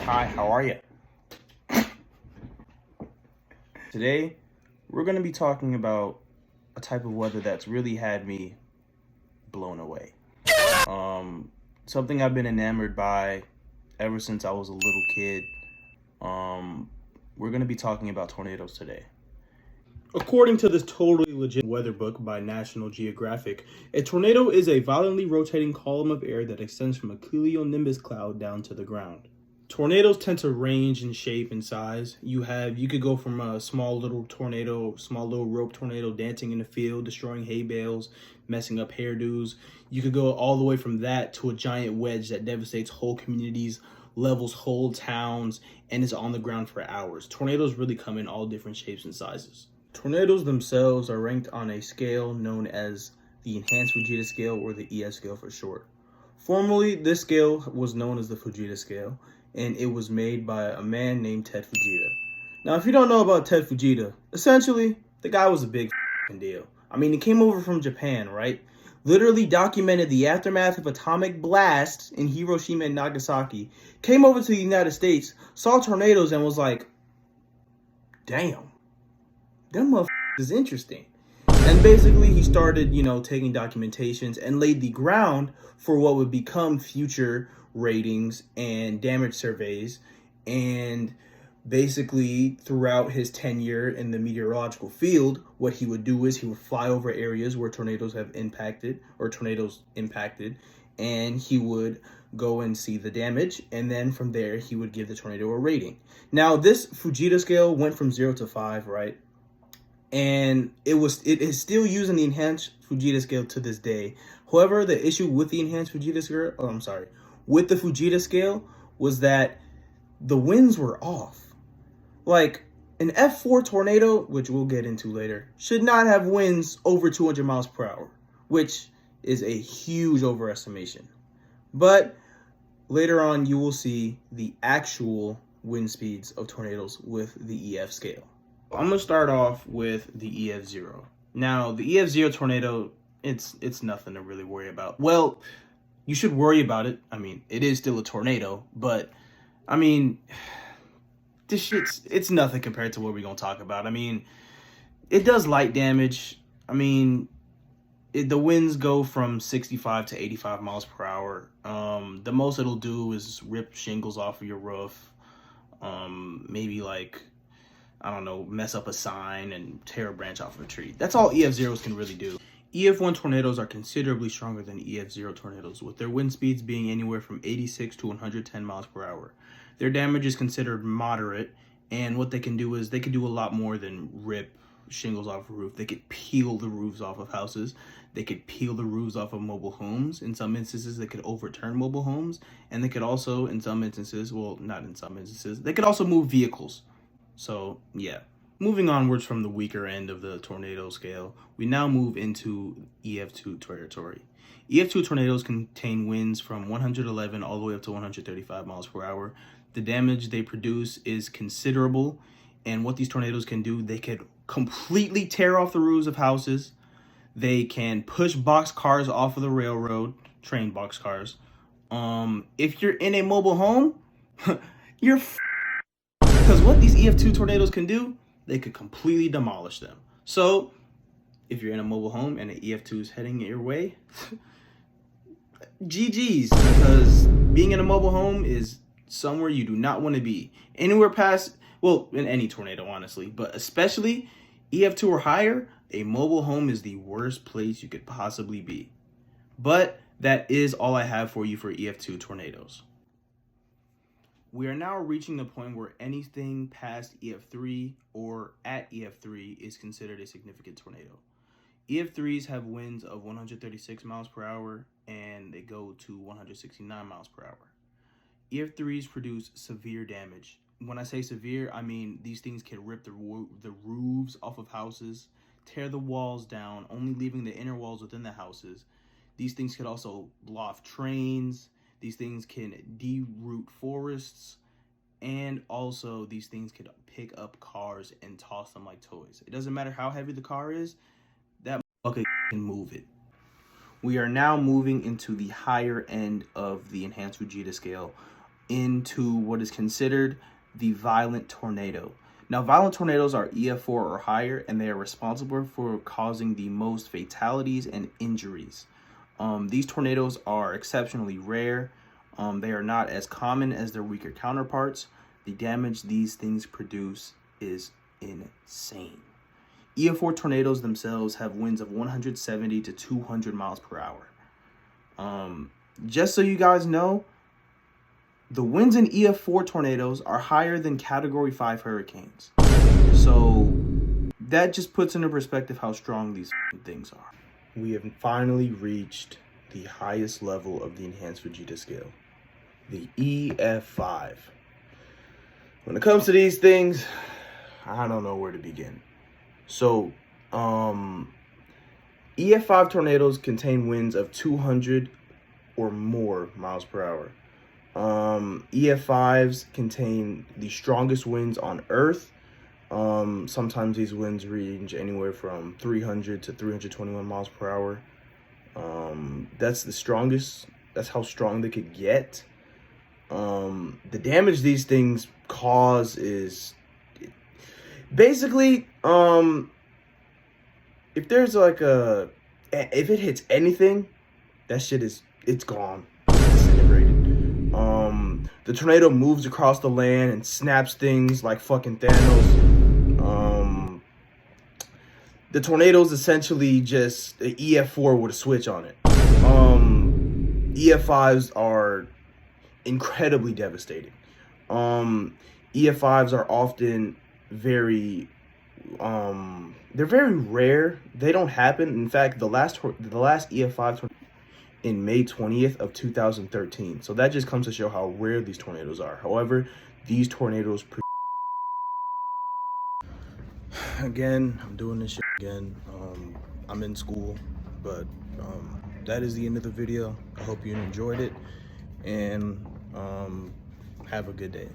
Hi, how are you? Today, we're going to be talking about a type of weather that's really had me blown away. Something I've been enamored by ever since I was a little kid. We're going to be talking about tornadoes today. According to this totally legit weather book by National Geographic, a tornado is a violently rotating column of air that extends from a cumulonimbus cloud down to the ground. Tornadoes tend to range in shape and size. You could go from a small little rope tornado dancing in the field, destroying hay bales, messing up hairdos. You could go all the way from that to a giant wedge that devastates whole communities, levels whole towns, and is on the ground for hours. Tornadoes really come in all different shapes and sizes. Tornadoes themselves are ranked on a scale known as the Enhanced Fujita Scale, or the EF scale for short. Formerly, this scale was known as the Fujita Scale, and it was made by a man named Ted Fujita. Now, if you don't know about Ted Fujita, essentially, the guy was a big deal. I mean, he came over from Japan, right? Literally documented the aftermath of atomic blast in Hiroshima and Nagasaki, came over to the United States, saw tornadoes, and was like, damn, them motherfuckers is interesting. And basically, he started, taking documentations and laid the ground for what would become future ratings and damage surveys. And basically, throughout his tenure in the meteorological field, what he would do is he would fly over areas where tornadoes impacted, and he would go and see the damage. And then from there, he would give the tornado a rating. Now, this Fujita scale went from 0 to 5, right? And it is still using the Enhanced Fujita Scale to this day. However, the issue with the Enhanced Fujita Scale, with the Fujita Scale was that the winds were off. Like, an F4 tornado, which we'll get into later, should not have winds over 200 miles per hour, which is a huge overestimation. But later on, you will see the actual wind speeds of tornadoes with the EF scale. I'm gonna start off with the EF0. Now, the EF0 tornado, it's nothing to really worry about. Well, you should worry about it. I mean, it is still a tornado, but I mean, it's nothing compared to what we're gonna talk about. I mean, it does light damage. I mean, the winds go from 65 to 85 miles per hour. The most it'll do is rip shingles off of your roof. Maybe mess up a sign and tear a branch off of a tree. That's all EF0s can really do. EF1 tornadoes are considerably stronger than EF0 tornadoes, with their wind speeds being anywhere from 86 to 110 miles per hour. Their damage is considered moderate, and what they can do is they can do a lot more than rip shingles off a roof. They could peel the roofs off of houses. They could peel the roofs off of mobile homes. In some instances, they could overturn mobile homes, and they could also, they could also move vehicles. So, yeah. Moving onwards from the weaker end of the tornado scale, we now move into EF2 territory. EF2 tornadoes contain winds from 111 all the way up to 135 miles per hour. The damage they produce is considerable, and what these tornadoes can do, they could completely tear off the roofs of houses. They can push boxcars off of the railroad, train boxcars. If you're in a mobile home, you're because what these EF2 tornadoes can do, they could completely demolish them. So, if you're in a mobile home and an EF2 is heading your way, GG's, because being in a mobile home is somewhere you do not want to be. Anywhere past, well, in any tornado, honestly, but especially EF2 or higher, a mobile home is the worst place you could possibly be. But that is all I have for you for EF2 tornadoes. We are now reaching the point where anything past EF3 or at EF3 is considered a significant tornado. EF3s have winds of 136 miles per hour and they go to 169 miles per hour. EF3s produce severe damage. When I say severe, I mean these things can rip the roofs off of houses, tear the walls down, only leaving the inner walls within the houses. These things could also loft trains. These things can deroot forests, and also these things could pick up cars and toss them like toys. It doesn't matter how heavy the car is, that motherfucker can move it. We are now moving into the higher end of the Enhanced Fujita scale, into what is considered the violent tornado. Now, violent tornadoes are EF4 or higher, and they are responsible for causing the most fatalities and injuries. These tornadoes are exceptionally rare. They are not as common as their weaker counterparts. The damage these things produce is insane. EF4 tornadoes themselves have winds of 170 to 200 miles per hour. Just so you guys know, the winds in EF4 tornadoes are higher than Category 5 hurricanes. So that just puts into perspective how strong these things are. We have finally reached the highest level of the Enhanced Vegeta scale, the EF5. When it comes to these things, I don't know where to begin. So, EF5 tornadoes contain winds of 200 or more miles per hour. EF5s contain the strongest winds on Earth. Sometimes these winds range anywhere from 300 to 321 miles per hour. That's the strongest. That's how strong they could get. The damage these things cause is basically, if there's like if it hits anything, that shit it's gone. It's disintegrated. The tornado moves across the land and snaps things like fucking Thanos. The tornado's essentially just an EF4 with a switch on it. EF5s are incredibly devastating. EF5s are often very they're very rare. They don't happen. In fact, the last EF5 tornado in May 20th of 2013. So that just comes to show how rare these tornadoes are. However, these tornadoes again, I'm doing this shit again. I'm in school, but that is the end of the video. I hope you enjoyed it, and have a good day.